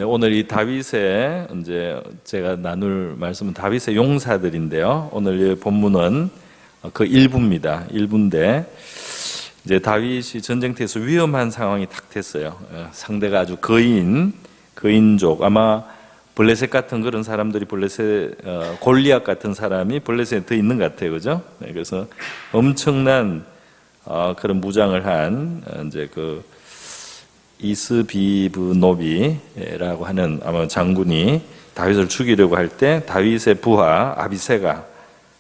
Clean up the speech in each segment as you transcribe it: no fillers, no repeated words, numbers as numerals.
네, 오늘 이 다윗의 이제 제가 나눌 말씀은 다윗의 용사들인데요. 오늘 이 본문은 그 일부입니다. 일부인데 이제 다윗이 전쟁터에서 위험한 상황이 딱 됐어요. 상대가 아주 거인족 아마 블레셋 같은 그런 사람들이 골리앗 같은 사람이 블레셋에 더 있는 것 같아요, 그죠? 네, 그래서 엄청난 그런 무장을 한 이제 그 이스비브노비라고 하는 아마 장군이 다윗을 죽이려고 할 때 다윗의 부하 아비새가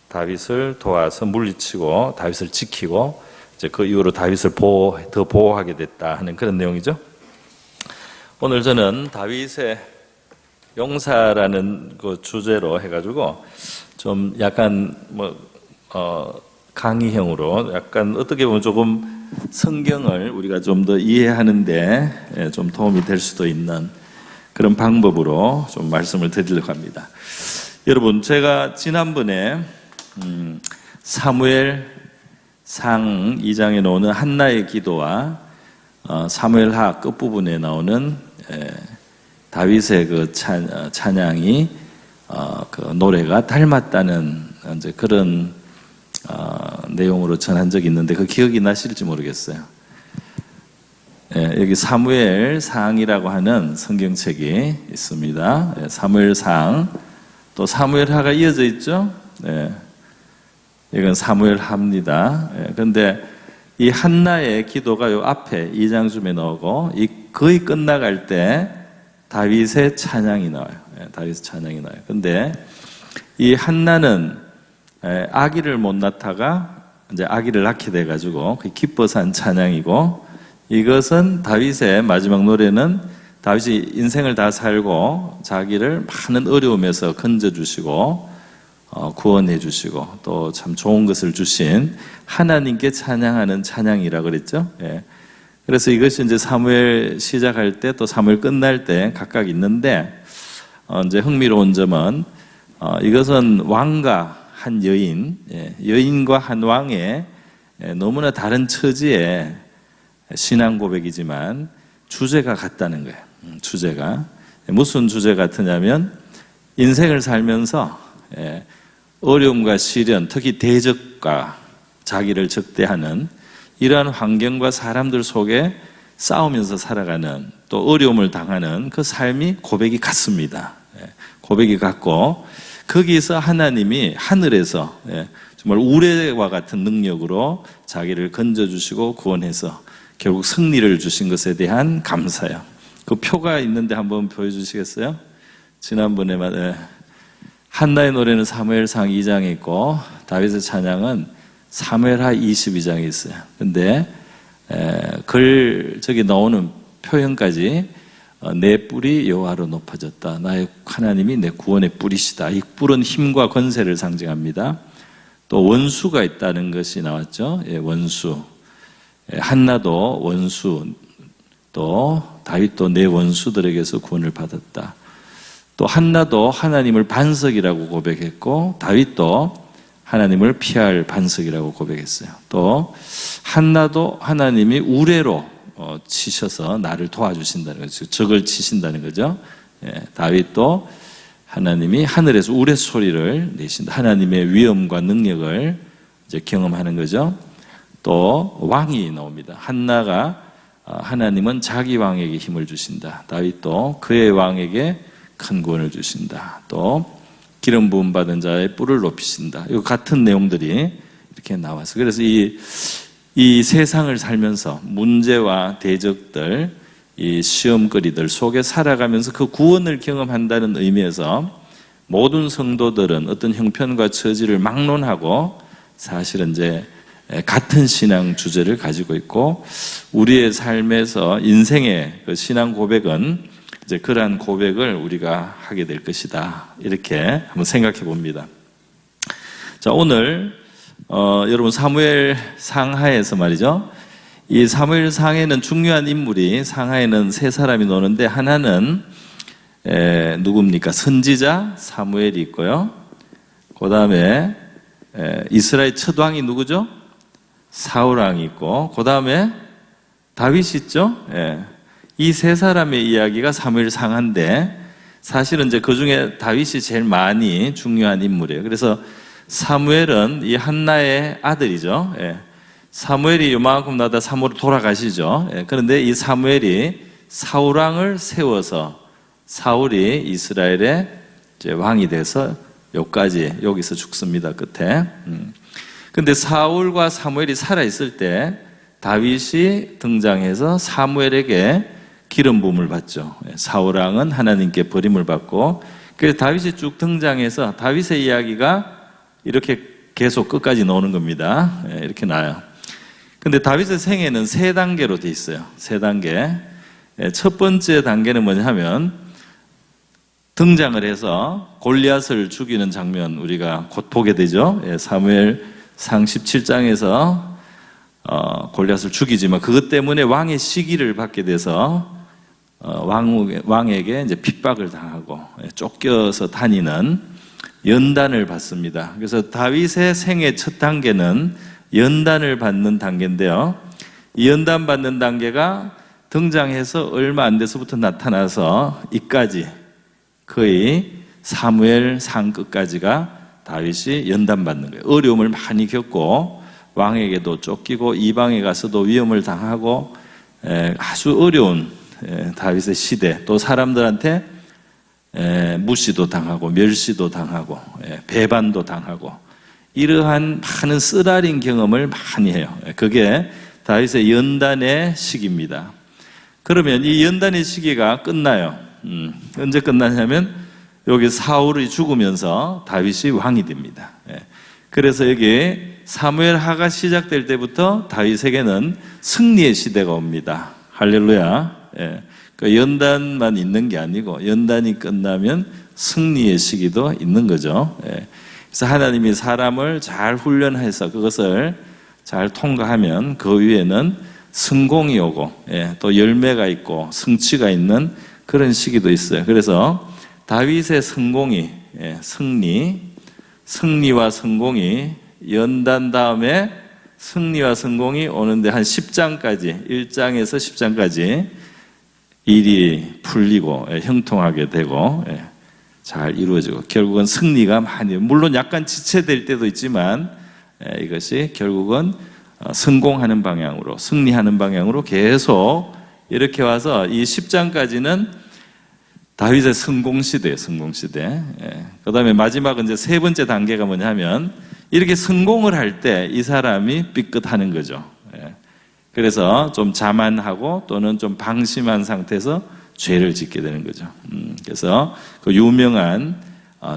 다윗을 도와서 물리치고 다윗을 지키고 이제 그 이후로 다윗을 더 보호하게 됐다 하는 그런 내용이죠. 오늘 저는 다윗의 용사라는 그 주제로 해가지고 좀 약간 강의형으로 약간 어떻게 보면 조금 성경을 우리가 좀 더 이해하는데 좀 도움이 될 수도 있는 그런 방법으로 좀 말씀을 드리려고 합니다. 여러분, 제가 지난번에 사무엘상 2장에 나오는 한나의 기도와 사무엘하 끝부분에 나오는 다윗의 그 찬양이 그 노래가 닮았다는 이제 그런 내용으로 전한 적이 있는데 그 기억이 나실지 모르겠어요. 여기 사무엘상이라고 하는 성경책이 있습니다. 사무엘상, 또 사무엘하가 이어져 있죠. 이건 사무엘하입니다. 그런데 이 한나의 기도가 요 앞에 2장쯤에 나오고 거의 끝나갈 때 다윗의 찬양이 나와요. 다윗의 찬양이 나와요. 그런데 이 한나는 아기를 못 낳다가 이제 아기를 낳게 돼가지고 기뻐서 한 찬양이고, 이것은 다윗의 마지막 노래는 다윗이 인생을 다 살고 자기를 많은 어려움에서 건져주시고 구원해 주시고 또 참 좋은 것을 주신 하나님께 찬양하는 찬양이라 그랬죠. 그래서 이것이 이제 사무엘 시작할 때 또 사무엘 끝날 때 각각 있는데, 이제 흥미로운 점은 이것은 왕과 한 여인과 한 왕의 너무나 다른 처지의 신앙 고백이지만 주제가 같다는 거예요. 주제가 무슨 주제 같으냐면 인생을 살면서 어려움과 시련, 특히 대적과 자기를 적대하는 이러한 환경과 사람들 속에 싸우면서 살아가는, 또 어려움을 당하는 그 삶이 고백이 같습니다. 고백이 같고, 거기서 하나님이 하늘에서 정말 우레와 같은 능력으로 자기를 건져주시고 구원해서 결국 승리를 주신 것에 대한 감사요. 그 표가 있는데 한번 보여주시겠어요? 지난번에 한나의 노래는 사무엘상 2장에 있고 다윗의 찬양은 사무엘하 22장에 있어요. 근데 저기 나오는 표현까지 내 뿔이 여호와로 높아졌다. 나의 하나님이 내 구원의 뿔이시다. 이 뿔은 힘과 권세를 상징합니다. 또 원수가 있다는 것이 나왔죠. 원수. 한나도 원수, 또 다윗도 내 원수들에게서 구원을 받았다. 또 한나도 하나님을 반석이라고 고백했고 다윗도 하나님을 피할 반석이라고 고백했어요. 또 한나도 하나님이 우레로 치셔서 나를 도와주신다는 거죠. 적을 치신다는 거죠. 다윗도 하나님이 하늘에서 우레소리를 내신다. 하나님의 위엄과 능력을 이제 경험하는 거죠. 또 왕이 나옵니다. 한나가 하나님은 자기 왕에게 힘을 주신다. 다윗도 그의 왕에게 큰 구원을 주신다. 또 기름 부음 받은 자의 뿔을 높이신다. 이 같은 내용들이 이렇게 나와서, 그래서 이 세상을 살면서 문제와 대적들, 이 시험거리들 속에 살아가면서 그 구원을 경험한다는 의미에서 모든 성도들은 어떤 형편과 처지를 막론하고 사실은 이제 같은 신앙 주제를 가지고 있고, 우리의 삶에서 인생의 그 신앙 고백은 이제 그러한 고백을 우리가 하게 될 것이다. 이렇게 한번 생각해 봅니다. 자, 오늘 여러분 사무엘 상하에서 말이죠. 이 사무엘 상에는 중요한 인물이, 상하에는 세 사람이 노는데, 하나는 누굽니까? 선지자 사무엘이 있고요. 그 다음에 이스라엘 첫 왕이 누구죠? 사울 왕이 있고, 그 다음에 다윗이 있죠. 이 세 사람의 이야기가 사무엘상한데 사실은 이제 그 중에 다윗이 제일 많이 중요한 인물이에요. 그래서 사무엘은 이 한나의 아들이죠. 예. 사무엘이 요만큼 나다 사무엘로 돌아가시죠. 예. 그런데 이 사무엘이 사울왕을 세워서 사울이 이스라엘의 이제 왕이 돼서 여기서 죽습니다. 끝에. 근데 사울과 사무엘이 살아있을 때 다윗이 등장해서 사무엘에게 기름 부음을 받죠. 사울왕은 하나님께 버림을 받고, 그래서 다윗이 쭉 등장해서 다윗의 이야기가 이렇게 계속 끝까지 나오는 겁니다. 이렇게 나와요. 근데 다윗의 생애는 세 단계로 돼 있어요. 세 단계. 첫 번째 단계는 뭐냐 하면 등장을 해서 골리앗을 죽이는 장면 우리가 곧 보게 되죠. 사무엘상 17장에서 골리앗을 죽이지만 그것 때문에 왕의 시기를 받게 돼서 왕에게 이제 핍박을 당하고 쫓겨서 다니는 연단을 받습니다. 그래서 다윗의 생애 첫 단계는 연단을 받는 단계인데요. 이 연단 받는 단계가 등장해서 얼마 안 돼서부터 나타나서 이까지 거의 사무엘상 끝까지가 다윗이 연단 받는 거예요. 어려움을 많이 겪고 왕에게도 쫓기고 이방에 가서도 위험을 당하고 아주 어려운 다윗의 시대, 또 사람들한테 무시도 당하고 멸시도 당하고 배반도 당하고 이러한 많은 쓰라린 경험을 많이 해요. 그게 다윗의 연단의 시기입니다. 그러면 이 연단의 시기가 끝나요. 언제 끝나냐면 여기 사울이 죽으면서 다윗이 왕이 됩니다. 그래서 여기 사무엘하가 시작될 때부터 다윗에게는 승리의 시대가 옵니다. 할렐루야. 그 연단만 있는 게 아니고 연단이 끝나면 승리의 시기도 있는 거죠. 그래서 하나님이 사람을 잘 훈련해서 그것을 잘 통과하면 그 위에는 성공이 오고 또 열매가 있고 성취가 있는 그런 시기도 있어요. 그래서 다윗의 성공이 승리와 성공이 연단 다음에 승리와 성공이 오는데 한 10장까지 1장에서 10장까지 일이 풀리고 형통하게 되고 잘 이루어지고 결국은 승리가 많이, 물론 약간 지체될 때도 있지만 이것이 결국은 성공하는 방향으로 승리하는 방향으로 계속 이렇게 와서 이 10장까지는 다윗의 성공시대예요. 성공시대. 그 다음에 마지막은 이제 세 번째 단계가 뭐냐면 이렇게 성공을 할 때 이 사람이 삐끗하는 거죠. 그래서 좀 자만하고 또는 좀 방심한 상태에서 죄를 짓게 되는 거죠. 그래서 그 유명한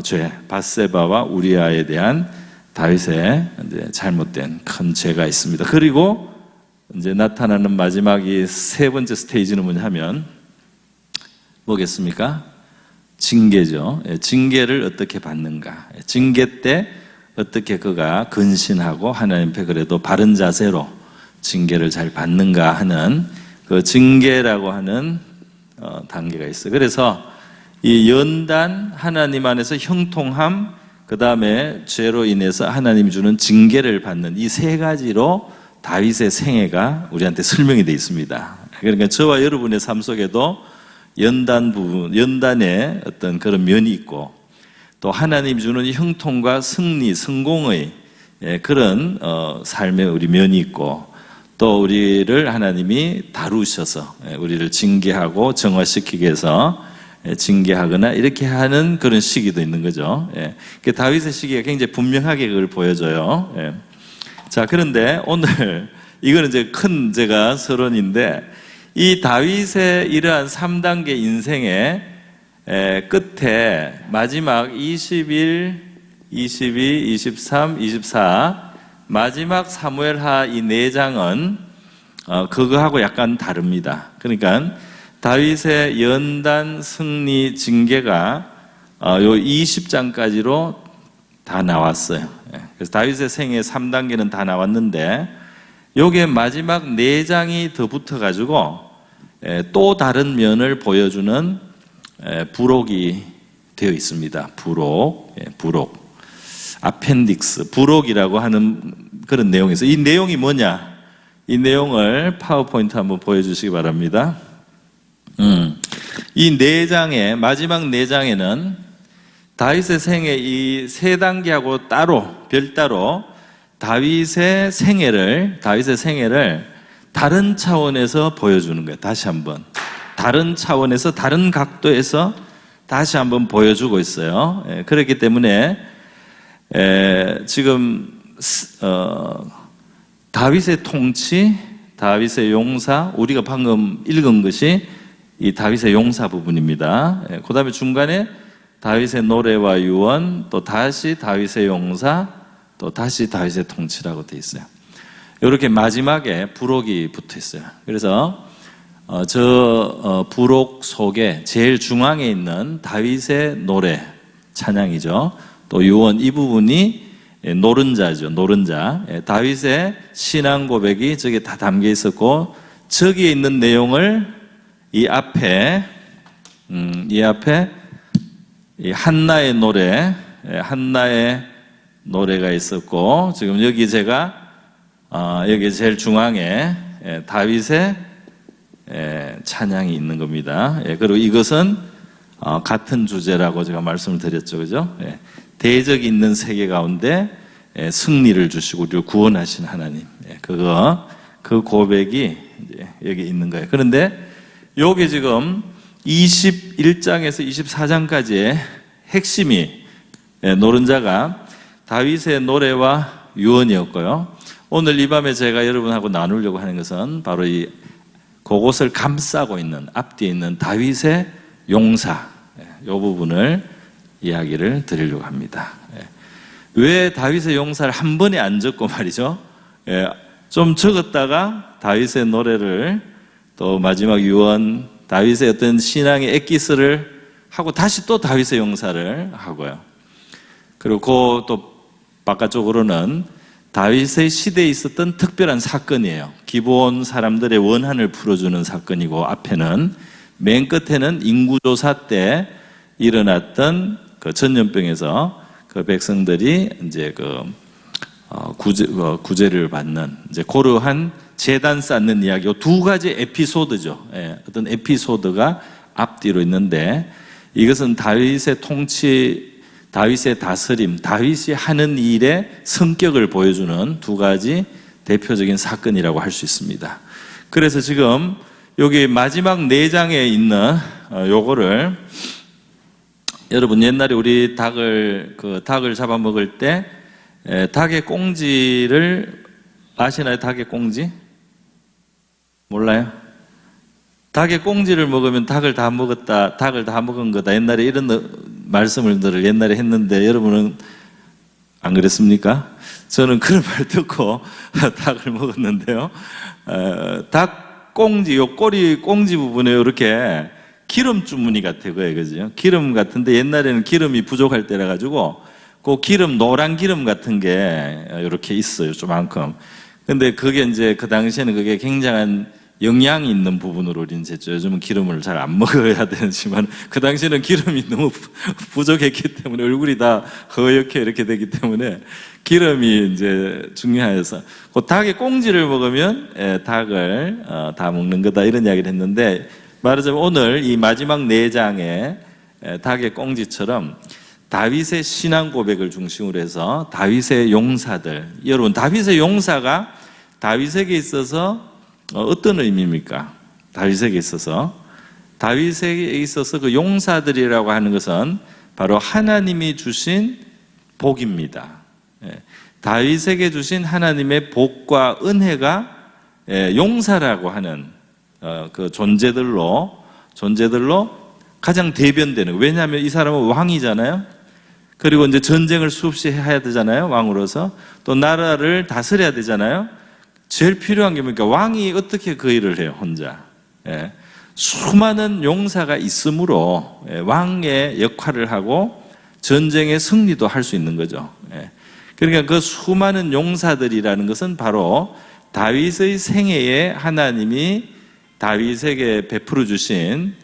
죄, 밧세바와 우리아에 대한 다윗의 이제 잘못된 큰 죄가 있습니다. 그리고 이제 나타나는 마지막 이 세 번째 스테이지는 뭐냐 하면 뭐겠습니까? 징계죠. 징계를 어떻게 받는가? 징계 때 어떻게 그가 근신하고 하나님 앞에 그래도 바른 자세로 징계를 잘 받는가 하는 그 징계라고 하는 단계가 있어요. 그래서 이 연단, 하나님 안에서 형통함, 그 다음에 죄로 인해서 하나님이 주는 징계를 받는 이 세 가지로 다윗의 생애가 우리한테 설명이 되어 있습니다. 그러니까 저와 여러분의 삶 속에도 연단 부분, 연단의 어떤 그런 면이 있고 또 하나님이 주는 형통과 승리, 성공의 그런 삶의 우리 면이 있고 또 우리를 하나님이 다루셔서 우리를 징계하고 정화시키기 위해서 징계하거나 이렇게 하는 그런 시기도 있는 거죠. 다윗의 시기가 굉장히 분명하게 그걸 보여줘요. 자, 그런데 오늘 이거는 이제 큰 제가 서론인데 이 다윗의 이러한 3단계 인생의 끝에 마지막 21, 22, 23, 24 마지막 사무엘하 이 4장은 그거하고 약간 다릅니다. 그러니까 다윗의 연단, 승리, 징계가 요 20장까지로 다 나왔어요. 그래서 다윗의 생애 3단계는 다 나왔는데 요게 마지막 4장이 더 붙어가지고 또 다른 면을 보여주는 부록이 되어 있습니다. 부록. 아펜딕스, 부록이라고 하는 그런 내용에서 이 내용이 뭐냐? 이 내용을 파워포인트 한번 보여주시기 바랍니다. 이 네 장의 마지막 네 장에는 다윗의 생애 이 세 단계하고 별도로 다윗의 생애를 다른 차원에서 보여주는 거예요. 다시 한번 다른 차원에서 다른 각도에서 다시 한번 보여주고 있어요. 그렇기 때문에 지금 다윗의 통치, 다윗의 용사, 우리가 방금 읽은 것이 이 다윗의 용사 부분입니다. 그 다음에 중간에 다윗의 노래와 유언, 또 다시 다윗의 용사, 또 다시 다윗의 통치라고 되어 있어요. 이렇게 마지막에 부록이 붙어 있어요. 그래서 부록 속에 제일 중앙에 있는 다윗의 노래, 찬양이죠. 또 유언 이 부분이 노른자죠. 노른자. 다윗의 신앙 고백이 저기에 다 담겨 있었고, 저기에 있는 내용을 이 앞에 이 한나의 노래가 있었고, 지금 여기 제가 여기 제일 중앙에 다윗의 찬양이 있는 겁니다. 그리고 이것은 같은 주제라고 제가 말씀을 드렸죠, 그죠? 대적이 있는 세계 가운데 승리를 주시고 우리를 구원하신 하나님, 그 고백이 이제 여기 있는 거예요. 그런데 여기 지금 21장에서 24장까지의 핵심이 노른자가 다윗의 노래와 유언이었고요. 오늘 이 밤에 제가 여러분하고 나누려고 하는 것은 바로 그곳을 감싸고 있는 앞뒤에 있는 다윗의 용사, 이 부분을 이야기를 드리려고 합니다. 왜 다윗의 용사를 한 번에 안 적고 말이죠, 좀 적었다가 다윗의 노래를, 또 마지막 유언, 다윗의 어떤 신앙의 엑기스를 하고 다시 또 다윗의 용사를 하고요. 그리고 또 바깥쪽으로는 다윗의 시대에 있었던 특별한 사건이에요. 기브온 사람들의 원한을 풀어주는 사건이고, 앞에는 맨 끝에는 인구조사 때 일어났던 그 전염병에서 그 백성들이 이제 구제를 받는, 이제 그러한 제단 쌓는 이야기, 두 가지 에피소드죠. 어떤 에피소드가 앞뒤로 있는데, 이것은 다윗의 통치, 다윗의 다스림, 다윗이 하는 일의 성격을 보여주는 두 가지 대표적인 사건이라고 할 수 있습니다. 그래서 지금 여기 마지막 4장에 있는 요거를, 여러분 옛날에 우리 닭을 잡아먹을 때 닭의 꽁지를 아시나요? 닭의 꽁지? 몰라요? 닭의 꽁지를 먹으면 닭을 다 먹었다, 닭을 다 먹은 거다. 옛날에 이런 말씀을 옛날에 했는데, 여러분은 안 그랬습니까? 저는 그런 말 듣고 닭을 먹었는데요. 닭 꽁지, 요 꼬리 꽁지 부분에 이렇게 기름 주머니 같아요, 그죠? 기름 같은데, 옛날에는 기름이 부족할 때라 가지고 그 기름, 노란 기름 같은 게 이렇게 있어요, 조만큼. 근데 그게 이제 그 당시에는 그게 굉장한 영양이 있는 부분으로 이제 요즘은 기름을 잘 안 먹어야 되지만, 그 당시에는 기름이 너무 부족했기 때문에 얼굴이 다 허옇게 이렇게 되기 때문에 기름이 이제 중요해서 그 닭의 꽁지를 먹으면 닭을 다 먹는 거다, 이런 이야기를 했는데, 말하자면 오늘 이 마지막 4장의 닭의 꽁지처럼 다윗의 신앙 고백을 중심으로 해서 다윗의 용사들, 여러분 다윗의 용사가 다윗에게 있어서 어떤 의미입니까? 다윗에게 있어서 그 용사들이라고 하는 것은 바로 하나님이 주신 복입니다. 다윗에게 주신 하나님의 복과 은혜가 용사라고 하는 그 존재들로 가장 대변되는, 왜냐하면 이 사람은 왕이잖아요. 그리고 이제 전쟁을 수없이 해야 되잖아요, 왕으로서. 또 나라를 다스려야 되잖아요. 제일 필요한 게 뭡니까? 왕이 어떻게 그 일을 해요, 혼자? 수많은 용사가 있으므로 왕의 역할을 하고 전쟁의 승리도 할 수 있는 거죠. 그러니까 그 수많은 용사들이라는 것은 바로 다윗의 생애에 하나님이 다윗에게 베풀어 주신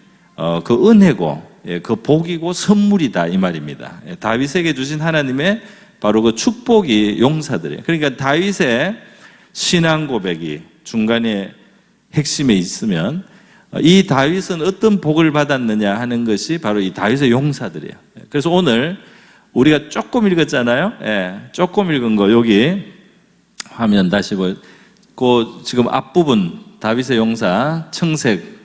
그 은혜고, 그 복이고 선물이다, 이 말입니다. 다윗에게 주신 하나님의 바로 그 축복이 용사들이에요. 그러니까 다윗의 신앙 고백이 중간에 핵심에 있으면 이 다윗은 어떤 복을 받았느냐 하는 것이 바로 이 다윗의 용사들이에요. 그래서 오늘 우리가 조금 읽었잖아요. 조금 읽은 거 여기 화면 다시 보고 지금 앞부분 다윗의 용사 청색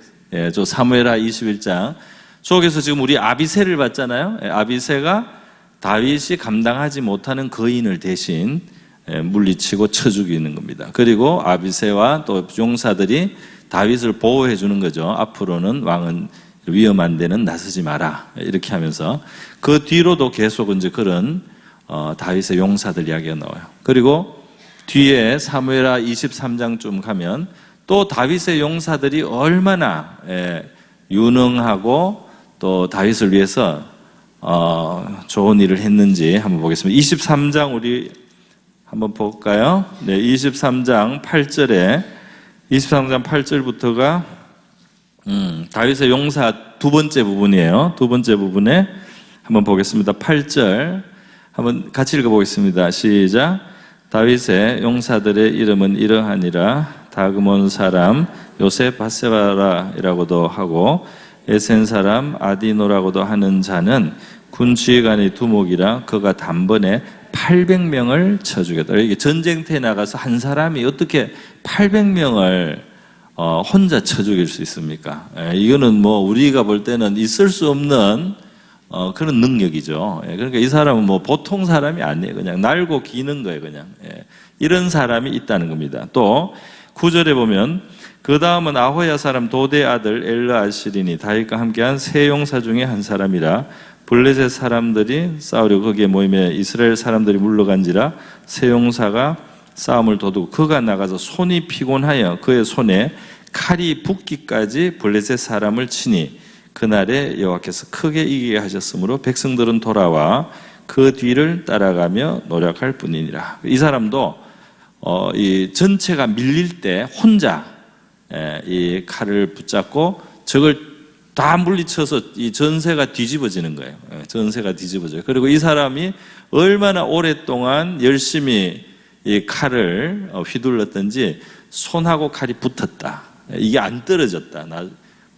저 사무엘하 21장 속에서 지금 우리 아비새를 봤잖아요. 아비새가 다윗이 감당하지 못하는 거인을 대신 물리치고 쳐 죽이는 겁니다. 그리고 아비새와 또 용사들이 다윗을 보호해 주는 거죠. 앞으로는 왕은 위험한 데는 나서지 마라 이렇게 하면서 그 뒤로도 계속 이제 그런 다윗의 용사들 이야기가 나와요. 그리고 뒤에 사무엘하 23장쯤 가면 또 다윗의 용사들이 얼마나 유능하고 또 다윗을 위해서 좋은 일을 했는지 한번 보겠습니다. 23장 우리 한번 볼까요? 네, 23장 8절부터가 다윗의 용사 두 번째 부분이에요. 두 번째 부분에 한번 보겠습니다. 8절 한번 같이 읽어보겠습니다. 시작. 다윗의 용사들의 이름은 이러하니라. 다그몬 사람 요셉 바세바라이라고도 하고 에센 사람 아디노라고도 하는 자는 군 지휘관의 두목이라 그가 단번에 800명을 쳐 죽였다. 이게 전쟁터에 나가서 한 사람이 어떻게 800명을 혼자 쳐 죽일 수 있습니까? 이거는 뭐 우리가 볼 때는 있을 수 없는 그런 능력이죠. 그러니까 이 사람은 뭐 보통 사람이 아니에요. 그냥 날고 기는 거예요. 그냥 이런 사람이 있다는 겁니다. 또 9절에 보면 그 다음은 아호야 사람 도대 아들 엘르아실이니 다윗과 함께한 세 용사 중에 한 사람이라. 블레셋 사람들이 싸우려 거기에 모임에 이스라엘 사람들이 물러간지라 세 용사가 싸움을 도두고 그가 나가서 손이 피곤하여 그의 손에 칼이 붙기까지 블레셋 사람을 치니 그날에 여호와께서 크게 이기게 하셨으므로 백성들은 돌아와 그 뒤를 따라가며 노력할 뿐이니라. 이 사람도 이 전체가 밀릴 때 혼자 이 칼을 붙잡고 적을 다 물리쳐서 이 전세가 뒤집어지는 거예요. 전세가 뒤집어져요. 그리고 이 사람이 얼마나 오랫동안 열심히 이 칼을 휘둘렀던지 손하고 칼이 붙었다. 이게 안 떨어졌다.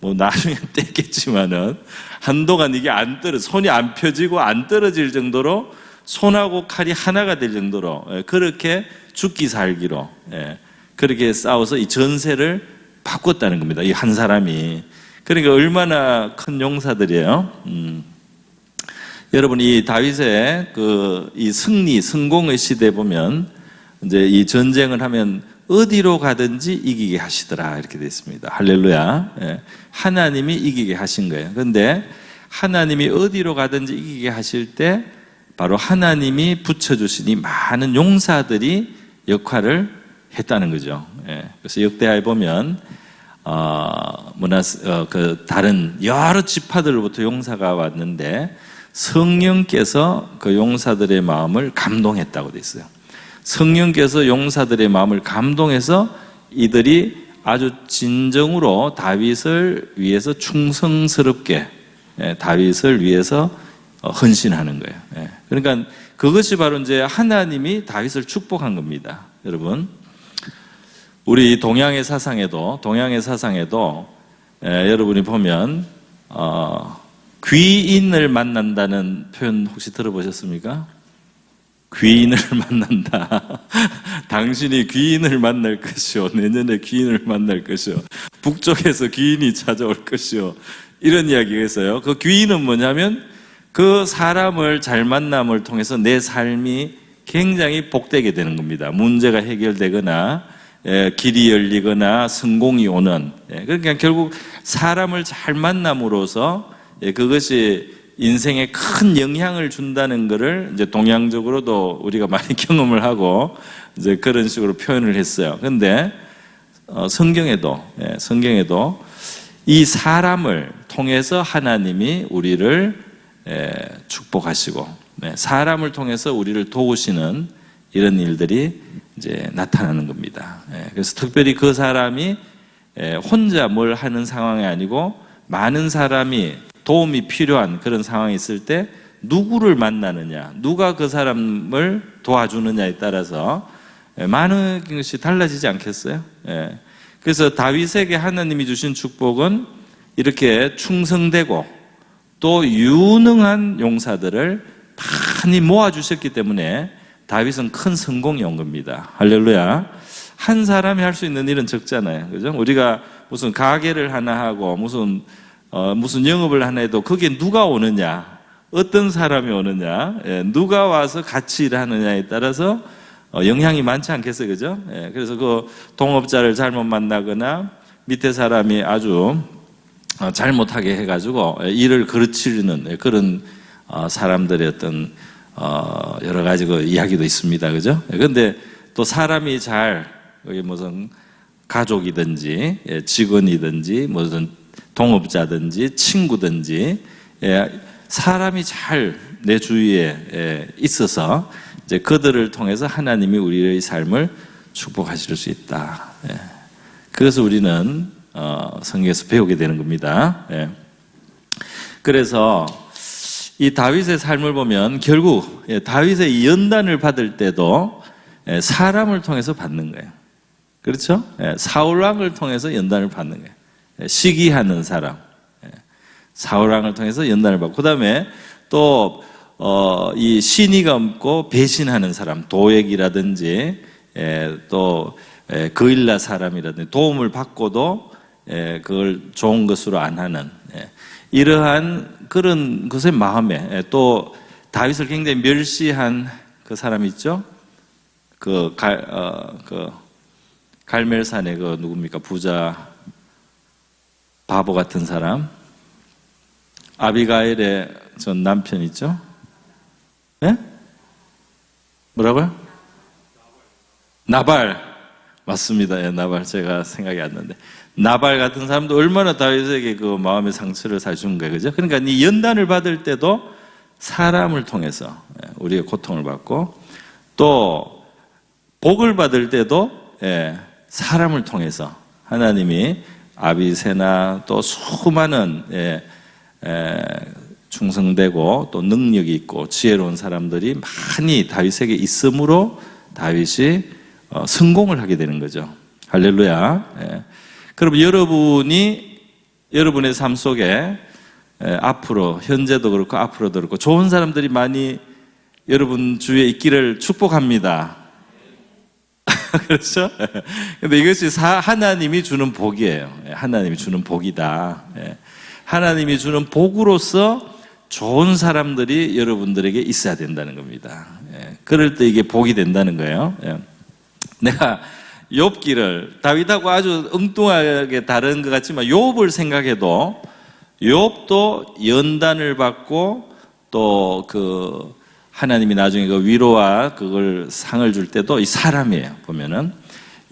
뭐 나중에 뗐겠지만은 한동안 이게 안 손이 안 펴지고 안 떨어질 정도로 손하고 칼이 하나가 될 정도로 그렇게 죽기 살기로 그렇게 싸워서 이 전세를 바꿨다는 겁니다. 이 한 사람이. 그러니까 얼마나 큰 용사들이에요. 여러분 이 다윗의 이 성공의 시대 보면 이제 이 전쟁을 하면 어디로 가든지 이기게 하시더라 이렇게 되어 있습니다. 할렐루야. 하나님이 이기게 하신 거예요. 그런데 하나님이 어디로 가든지 이기게 하실 때 바로 하나님이 붙여주신 이 많은 용사들이 역할을 했다는 거죠. 그래서 역대하에 보면 다른 여러 지파들로부터 용사가 왔는데 성령께서 그 용사들의 마음을 감동했다고 되어 있어요. 성령께서 용사들의 마음을 감동해서 이들이 아주 진정으로 다윗을 위해서 충성스럽게 다윗을 위해서 헌신하는 거예요. 그러니까 그것이 바로 이제 하나님이 다윗을 축복한 겁니다. 여러분, 우리 동양의 사상에도 여러분이 보면 귀인을 만난다는 표현 혹시 들어보셨습니까? 귀인을 만난다. 당신이 귀인을 만날 것이요. 내년에 귀인을 만날 것이요. 북쪽에서 귀인이 찾아올 것이요. 이런 이야기가 있어요. 그 귀인은 뭐냐면 그 사람을 잘 만남을 통해서 내 삶이 굉장히 복되게 되는 겁니다. 문제가 해결되거나 길이 열리거나 성공이 오는. 그러니까 결국 사람을 잘 만남으로써 그것이 인생에 큰 영향을 준다는 것을 이제 동양적으로도 우리가 많이 경험을 하고 이제 그런 식으로 표현을 했어요. 그런데 성경에도 이 사람을 통해서 하나님이 우리를 축복하시고 사람을 통해서 우리를 도우시는 이런 일들이 이제 나타나는 겁니다. 그래서 특별히 그 사람이 혼자 뭘 하는 상황이 아니고 많은 사람이 도움이 필요한 그런 상황이 있을 때 누구를 만나느냐, 누가 그 사람을 도와주느냐에 따라서 많은 것이 달라지지 않겠어요? 그래서 다윗에게 하나님이 주신 축복은 이렇게 충성되고 또 유능한 용사들을 많이 모아주셨기 때문에 다윗은 큰 성공이 온 겁니다. 할렐루야. 한 사람이 할 수 있는 일은 적잖아요. 그죠? 우리가 무슨 가게를 하나 하고 무슨 영업을 하나 해도 거기에 누가 오느냐, 어떤 사람이 오느냐, 누가 와서 같이 일하느냐에 따라서 영향이 많지 않겠어요. 그죠? 그래서 그 동업자를 잘못 만나거나 밑에 사람이 아주 잘못하게 해가지고 일을 그르치는 그런 사람들의 어떤 여러 가지 그 이야기도 있습니다. 그죠? 그런데 또 사람이 잘, 여기 무슨 가족이든지 직원이든지 무슨 동업자든지 친구든지 사람이 잘 내 주위에 있어서 이제 그들을 통해서 하나님이 우리의 삶을 축복하실 수 있다. 그래서 우리는 성경에서 배우게 되는 겁니다. 그래서 이 다윗의 삶을 보면 결국 다윗의 연단을 받을 때도 사람을 통해서 받는 거예요. 그렇죠? 사울왕을 통해서 연단을 받는 거예요. 시기하는 사람, 사울왕을 통해서 연단을 받고, 그 다음에 또 이 신의가 없고 배신하는 사람, 도액이라든지 또 거일라 사람이라든지 도움을 받고도 그걸 좋은 것으로 안 하는 이러한 그런 것의 마음에, 또 다윗을 굉장히 멸시한 그 사람 있죠? 그 갈멜산의 그 누굽니까? 부자 바보 같은 사람, 아비가일의 전 남편 있죠? 예? 뭐라고요? 나발. 맞습니다. 예, 나발. 제가 생각이 안 나는데. 나발 같은 사람도 얼마나 다윗에게 그 마음의 상처를 사준 거예요. 그죠? 그러니까 이 연단을 받을 때도 사람을 통해서 우리가 고통을 받고, 또 복을 받을 때도 사람을 통해서 하나님이 아비새나 또 수많은 충성되고 또 능력이 있고 지혜로운 사람들이 많이 다윗에게 있으므로 다윗이 성공을 하게 되는 거죠. 할렐루야. 그럼 여러분이 여러분의 삶 속에 앞으로, 현재도 그렇고 앞으로도 그렇고 좋은 사람들이 많이 여러분 주위에 있기를 축복합니다. 그렇죠? 근데 이것이 하나님이 주는 복이에요. 하나님이 주는 복이다. 하나님이 주는 복으로서 좋은 사람들이 여러분들에게 있어야 된다는 겁니다. 그럴 때 이게 복이 된다는 거예요. 내가 욥기를, 다윗하고 아주 엉뚱하게 다른 것 같지만 욥을 생각해도 욥도 연단을 받고 또 그 하나님이 나중에 그 위로와 그걸 상을 줄 때도 이 사람이에요. 보면은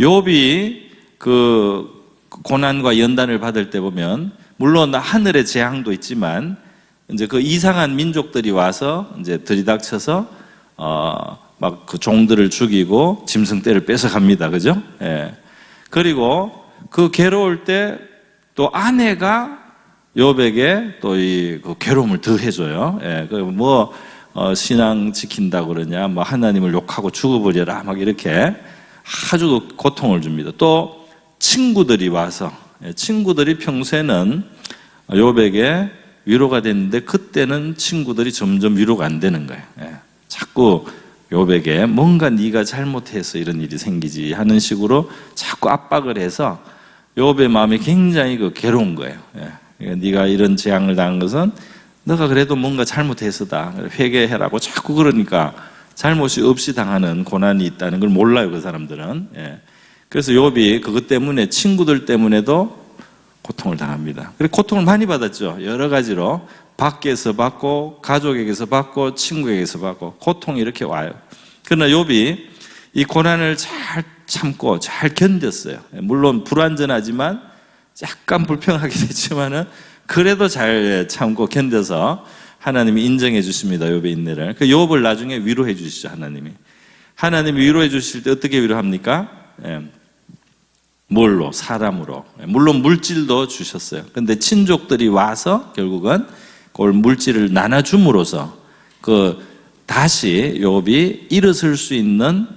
욥이 그 고난과 연단을 받을 때 보면 물론 하늘의 재앙도 있지만 이제 그 이상한 민족들이 와서 이제 들이닥쳐서 막 그 종들을 죽이고 짐승떼를 뺏어갑니다. 그죠? 그리고 그 괴로울 때 또 아내가 욥에게 또 이 그 괴로움을 더해줘요. 뭐 신앙 지킨다 그러냐, 뭐 하나님을 욕하고 죽어버려라, 막 이렇게 아주 고통을 줍니다. 또 친구들이 와서, 친구들이 평소에는 욥에게 위로가 됐는데 그때는 친구들이 점점 위로가 안 되는 거예요. 자꾸 욥에게 뭔가 네가 잘못해서 이런 일이 생기지 하는 식으로 자꾸 압박을 해서 욥의 마음이 굉장히 괴로운 거예요. 네가 이런 재앙을 당한 것은 너가 그래도 뭔가 잘못해서다, 회개해라고 자꾸 그러니까 잘못이 없이 당하는 고난이 있다는 걸 몰라요, 그 사람들은. 그래서 욥이 그것 때문에, 친구들 때문에도 고통을 당합니다. 그래, 고통을 많이 받았죠. 여러 가지로 밖에서 받고 가족에게서 받고 친구에게서 받고 고통이 이렇게 와요. 그러나 욥이 이 고난을 잘 참고 잘 견뎠어요. 물론 불완전하지만 약간 불평하게 됐지만은 그래도 잘 참고 견뎌서 하나님이 인정해 주십니다. 욥의 인내를. 그 욥을 나중에 위로해 주시죠. 하나님이 위로해 주실 때 어떻게 위로합니까? 뭘로? 사람으로. 물론 물질도 주셨어요. 근데 친족들이 와서 결국은 그걸 물질을 나눠줌으로써 다시 욥이 일어설 수 있는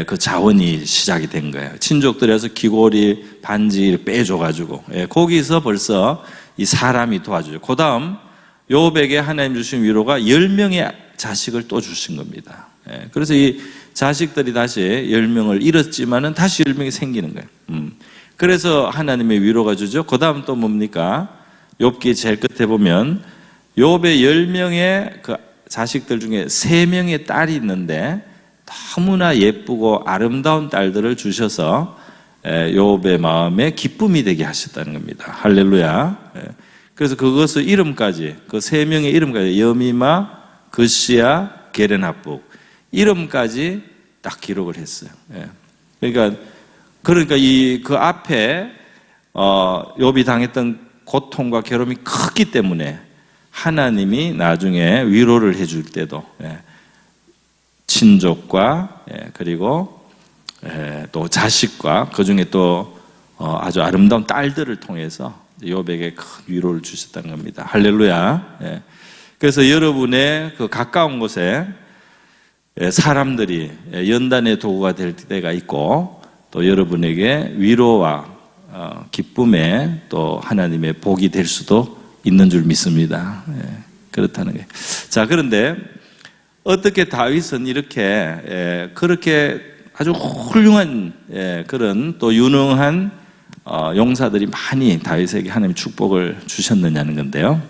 그 자원이 시작이 된 거예요. 친족들에서 귀고리 반지 빼줘가지고 거기서 벌써 이 사람이 도와주죠. 그 다음 요백에 하나님 주신 위로가 10명의 자식을 또 주신 겁니다. 그래서 이 자식들이 다시 10명을 잃었지만은 다시 10명이 생기는 거예요. 그래서 하나님의 위로가 주죠. 그 다음 또 뭡니까? 욥기 제일 끝에 보면 욥의 10명의 그 자식들 중에 3명의 딸이 있는데 너무나 예쁘고 아름다운 딸들을 주셔서 욥의 마음에 기쁨이 되게 하셨다는 겁니다. 할렐루야. 그래서 그것을 이름까지, 그 3명의 이름까지, 여미마, 그시야, 게렌합북 이름까지 딱 기록을 했어요. 그러니까 그 앞에 욥이 당했던 고통과 괴로움이 컸기 때문에 하나님이 나중에 위로를 해줄 때도 친족과 그리고 또 자식과 그 중에 또 아주 아름다운 딸들을 통해서 욥에게 큰 위로를 주셨다는 겁니다. 할렐루야. 그래서 여러분의 그 가까운 곳에 사람들이 연단의 도구가 될 때가 있고 또 여러분에게 위로와 기쁨에 또 하나님의 복이 될 수도 있는 줄 믿습니다. 그렇다는 거예요. 자, 그런데 어떻게 다윗은 이렇게 그렇게 아주 훌륭한 그런 또 유능한 용사들이 많이 다윗에게 하나님 축복을 주셨느냐는 건데요.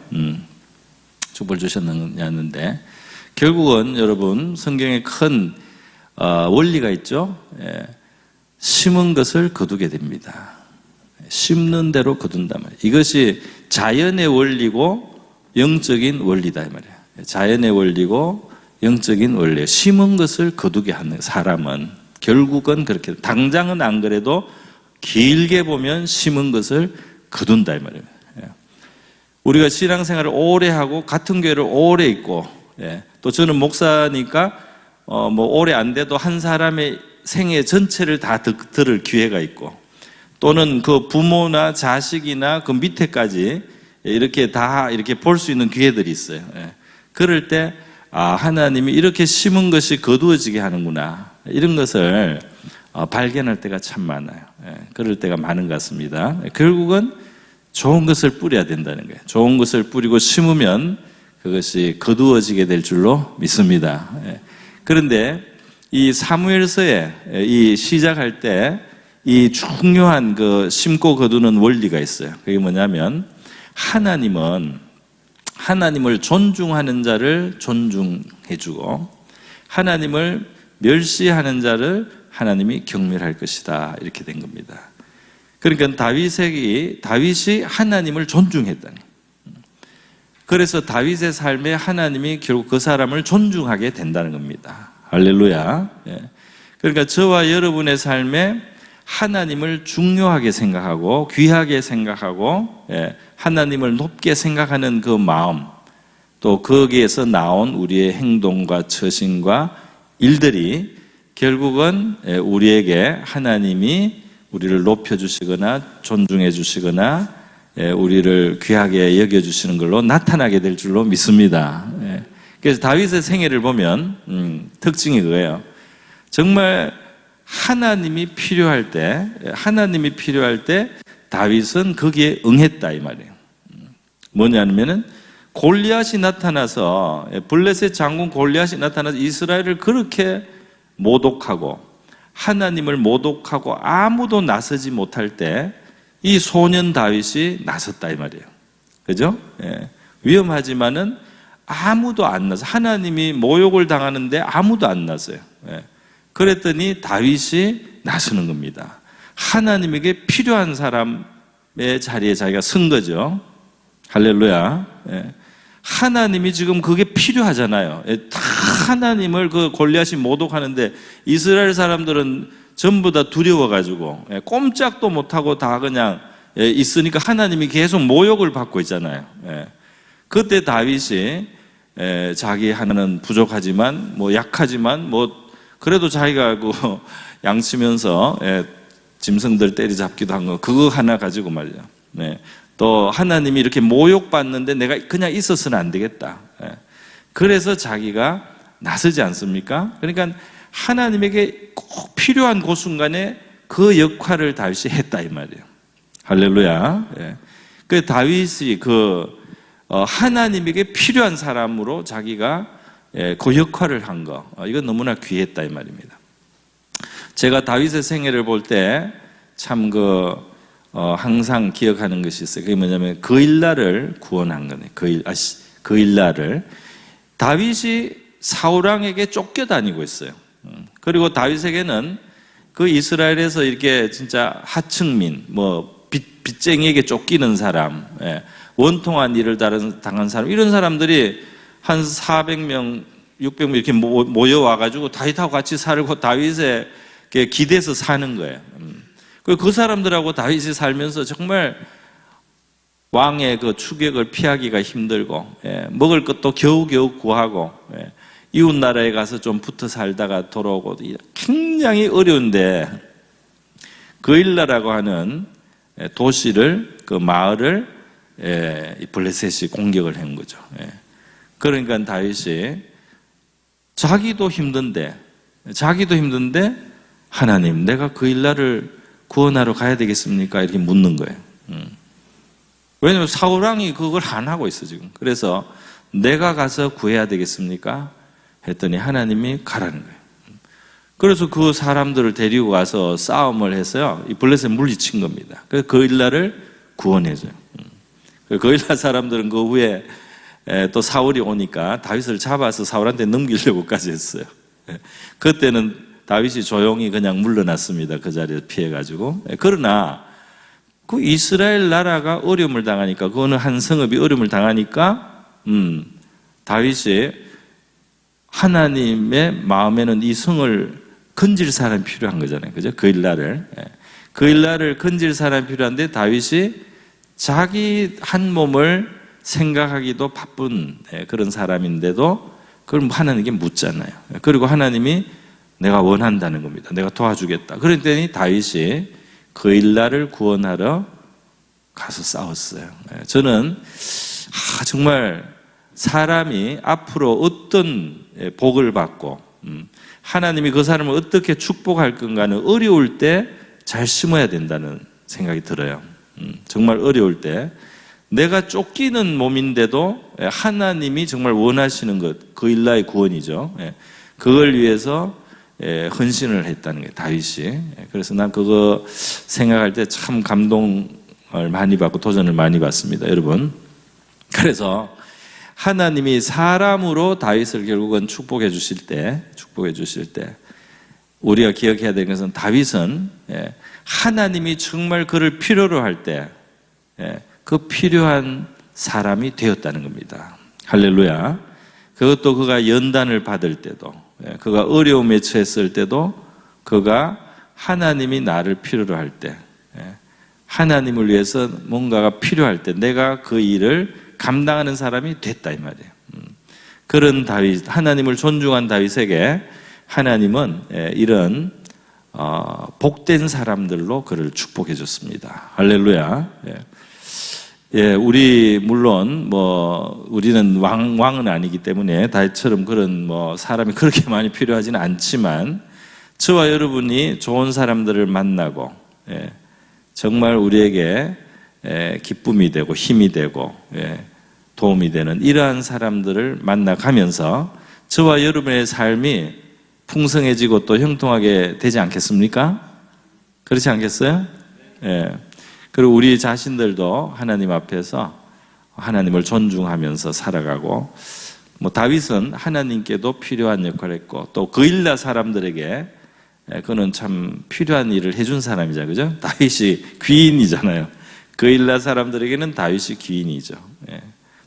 축복을 주셨느냐는데 결국은 여러분 성경에 큰 원리가 있죠. 심은 것을 거두게 됩니다. 심는 대로 거둔단 말이에요. 이것이 자연의 원리고 영적인 원리다 이 말이에요. 자연의 원리고 영적인 원리예요. 심은 것을 거두게 하는 사람은 결국은 그렇게 당장은 안 그래도 길게 보면 심은 것을 거둔다 이 말이에요. 우리가 신앙생활을 오래 하고 같은 교회를 오래 있고 또 저는 목사니까 뭐 오래 안 돼도 한 사람의 생애 전체를 다 들을 기회가 있고 또는 그 부모나 자식이나 그 밑에까지 이렇게 다 이렇게 볼 수 있는 기회들이 있어요. 그럴 때 하나님이 이렇게 심은 것이 거두어지게 하는구나 이런 것을 발견할 때가 참 많아요. 그럴 때가 많은 것 같습니다. 결국은 좋은 것을 뿌려야 된다는 거예요. 좋은 것을 뿌리고 심으면 그것이 거두어지게 될 줄로 믿습니다. 그런데 이 사무엘서에 이 시작할 때 이 중요한 그 심고 거두는 원리가 있어요. 그게 뭐냐면 하나님은 하나님을 존중하는 자를 존중해주고 하나님을 멸시하는 자를 하나님이 경멸할 것이다 이렇게 된 겁니다. 그러니까 다윗이 하나님을 존중했다니. 그래서 다윗의 삶에 하나님이 결국 그 사람을 존중하게 된다는 겁니다. 할렐루야. 그러니까 저와 여러분의 삶에 하나님을 중요하게 생각하고 귀하게 생각하고 하나님을 높게 생각하는 그 마음 또 거기에서 나온 우리의 행동과 처신과 일들이 결국은 우리에게 하나님이 우리를 높여주시거나 존중해 주시거나 우리를 귀하게 여겨주시는 걸로 나타나게 될 줄로 믿습니다. 그래서 다윗의 생애를 보면 특징이 그거예요. 정말 하나님이 필요할 때 다윗은 거기에 응했다 이 말이에요. 뭐냐면은 골리앗이 나타나서 블레셋 장군 골리앗이 나타나서 이스라엘을 그렇게 모독하고 하나님을 모독하고 아무도 나서지 못할 때 이 소년 다윗이 나섰다 이 말이에요. 그죠? 위험하지만은 아무도 안 나서 하나님이 모욕을 당하는데 아무도 안 나서요. 그랬더니 다윗이 나서는 겁니다. 하나님에게 필요한 사람의 자리에 자기가 선 거죠. 할렐루야. 하나님이 지금 그게 필요하잖아요. 다 하나님을 그 골리앗이 모독하는데 이스라엘 사람들은 전부 다 두려워가지고 꼼짝도 못하고 다 그냥 있으니까 하나님이 계속 모욕을 받고 있잖아요. 그때 다윗이 자기 하나는 부족하지만 뭐 약하지만 뭐 그래도 자기가 그 양치면서 짐승들 때리잡기도 한 거 그거 하나 가지고 말이야. 또 하나님이 이렇게 모욕받는데 내가 그냥 있어서는 안 되겠다. 그래서 자기가 나서지 않습니까? 그러니까 하나님에게 꼭 필요한 그 순간에 그 역할을 다윗이 했다 이 말이에요. 할렐루야. 예. 그 다윗이 하나님에게 필요한 사람으로 자기가 그 역할을 한 거, 이건 너무나 귀했다 이 말입니다. 제가 다윗의 생애를 볼 때 참 항상 기억하는 것이 있어요. 그게 뭐냐면 그일라를 구원한 거네. 그일라를 다윗이 사울왕에게 쫓겨다니고 있어요. 그리고 다윗에게는 그 이스라엘에서 이렇게 진짜 하층민, 빚쟁이에게 쫓기는 사람, 원통한 일을 당한 사람, 이런 사람들이 한 400명, 600명 이렇게 모여와가지고 다윗하고 같이 살고 다윗에 기대서 사는 거예요. 그 사람들하고 다윗이 살면서 정말 왕의 그 추격을 피하기가 힘들고, 먹을 것도 겨우겨우 구하고, 이웃 나라에 가서 좀 붙어 살다가 돌아오고, 굉장히 어려운데, 그일라라고 하는 도시를, 그 마을을 블레셋이 공격을 한 거죠. 그러니까 다윗이 자기도 힘든데 하나님, 내가 그일라를 구원하러 가야 되겠습니까? 이렇게 묻는 거예요. 왜냐하면 사울왕이 그걸 안 하고 있어 지금. 그래서 내가 가서 구해야 되겠습니까? 했더니 하나님이 가라는 거예요. 그래서 그 사람들을 데리고 가서 싸움을 해서요, 이 블레셋 물리친 겁니다. 그래서 그일라를 구원해줘요. 그일라 사람들은 그 후에 또 사울이 오니까 다윗을 잡아서 사울한테 넘기려고까지 했어요. 그때는 다윗이 조용히 그냥 물러났습니다. 그 자리에서 피해가지고. 그러나 그 이스라엘 나라가 어려움을 당하니까, 그 어느 한 성읍이 어려움을 당하니까 다윗이 하나님의 마음에는 이 성을 건질 사람이 필요한 거잖아요. 그죠? 그일라를 건질 사람이 필요한데 다윗이 자기 한 몸을 생각하기도 바쁜 그런 사람인데도 그걸 하나님께 묻잖아요. 그리고 하나님이 내가 원한다는 겁니다. 내가 도와주겠다. 그랬더니 다윗이 그일라를 구원하러 가서 싸웠어요. 저는 정말 사람이 앞으로 어떤 복을 받고 하나님이 그 사람을 어떻게 축복할 건가는 어려울 때 잘 심어야 된다는 생각이 들어요. 정말 어려울 때 내가 쫓기는 몸인데도 하나님이 정말 원하시는 것, 그일라의 구원이죠. 그걸 위해서 헌신을 했다는 거예요, 다윗이. 그래서 난 그거 생각할 때 참 감동을 많이 받고 도전을 많이 받습니다, 여러분. 그래서 하나님이 사람으로 다윗을 결국은 축복해 주실 때 우리가 기억해야 되는 것은 다윗은 하나님이 정말 그를 필요로 할 때 그 필요한 사람이 되었다는 겁니다. 할렐루야. 그것도 그가 연단을 받을 때도, 그가 어려움에 처했을 때도, 그가 하나님이 나를 필요로 할 때, 하나님을 위해서 뭔가가 필요할 때 내가 그 일을 감당하는 사람이 됐다 이 말이에요. 그런 다윗, 하나님을 존중한 다윗에게 하나님은 이런 복된 사람들로 그를 축복해 줬습니다. 할렐루야. 우리 물론 우리는 왕은 아니기 때문에 다윗처럼 그런 사람이 그렇게 많이 필요하지는 않지만, 저와 여러분이 좋은 사람들을 만나고 정말 우리에게 기쁨이 되고 힘이 되고 도움이 되는 이러한 사람들을 만나가면서 저와 여러분의 삶이 풍성해지고 또 형통하게 되지 않겠습니까? 그렇지 않겠어요? 그리고 우리 자신들도 하나님 앞에서 하나님을 존중하면서 살아가고, 다윗은 하나님께도 필요한 역할을 했고, 또 그일라 사람들에게 그는 참 필요한 일을 해준 사람이잖아요. 그죠? 다윗이 귀인이잖아요. 그일라 사람들에게는 다윗이 귀인이죠.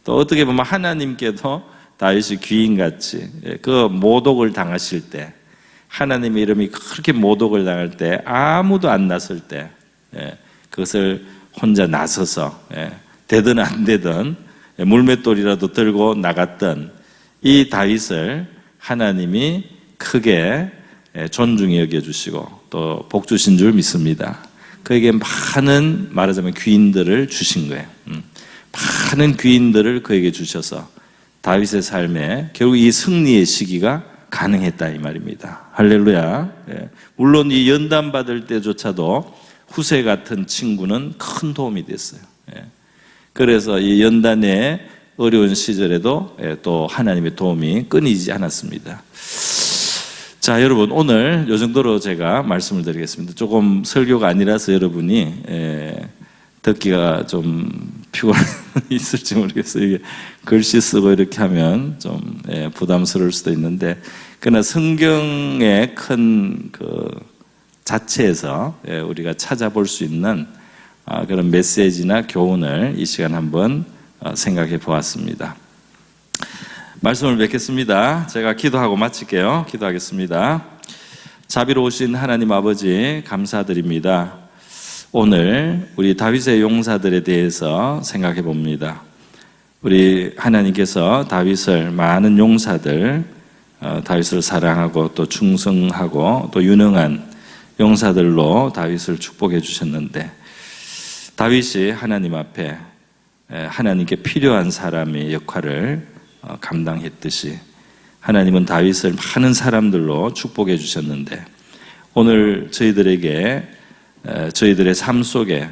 또 어떻게 보면 하나님께도 다윗이 귀인같이 그 모독을 당하실 때, 하나님의 이름이 그렇게 모독을 당할 때, 아무도 안 나설 때 그것을 혼자 나서서 되든 안 되든 물맷돌이라도 들고 나갔던 이 다윗을 하나님이 크게 존중히 여겨주시고 또 복 주신 줄 믿습니다. 그에게 많은, 말하자면 귀인들을 주신 거예요. 많은 귀인들을 그에게 주셔서 다윗의 삶에 결국 이 승리의 시기가 가능했다 이 말입니다. 할렐루야. 예. 물론 이 연단 받을 때조차도 후세 같은 친구는 큰 도움이 됐어요. 예. 그래서 이 연단의 어려운 시절에도 또 하나님의 도움이 끊이지 않았습니다. 자, 여러분 오늘 이 정도로 제가 말씀을 드리겠습니다. 조금 설교가 아니라서 여러분이 듣기가 좀 피곤이 있을지 모르겠어요. 이게 글씨 쓰고 이렇게 하면 좀 부담스러울 수도 있는데, 그러나 성경의 큰 그 자체에서 우리가 찾아볼 수 있는 그런 메시지나 교훈을 이 시간 한번 생각해 보았습니다. 말씀을 뵙겠습니다. 제가 기도하고 마칠게요. 기도하겠습니다. 자비로우신 하나님 아버지 감사드립니다. 오늘 우리 다윗의 용사들에 대해서 생각해 봅니다. 우리 하나님께서 다윗을, 많은 용사들, 다윗을 사랑하고 또 충성하고 또 유능한 용사들로 다윗을 축복해 주셨는데, 다윗이 하나님 앞에 하나님께 필요한 사람의 역할을 감당했듯이 하나님은 다윗을 많은 사람들로 축복해 주셨는데, 오늘 저희들에게 저희들의 삶 속에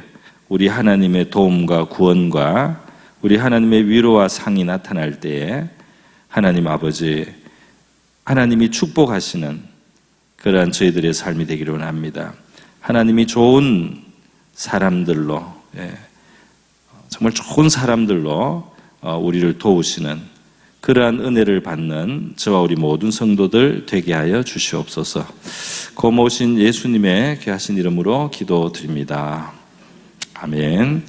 우리 하나님의 도움과 구원과 우리 하나님의 위로와 상이 나타날 때에 하나님 아버지, 하나님이 축복하시는 그러한 저희들의 삶이 되기를 원합니다. 하나님이 좋은 사람들로, 정말 좋은 사람들로 우리를 도우시는 그러한 은혜를 받는 저와 우리 모든 성도들 되게 하여 주시옵소서. 고모신 예수님의 귀하신 이름으로 기도드립니다. 아멘.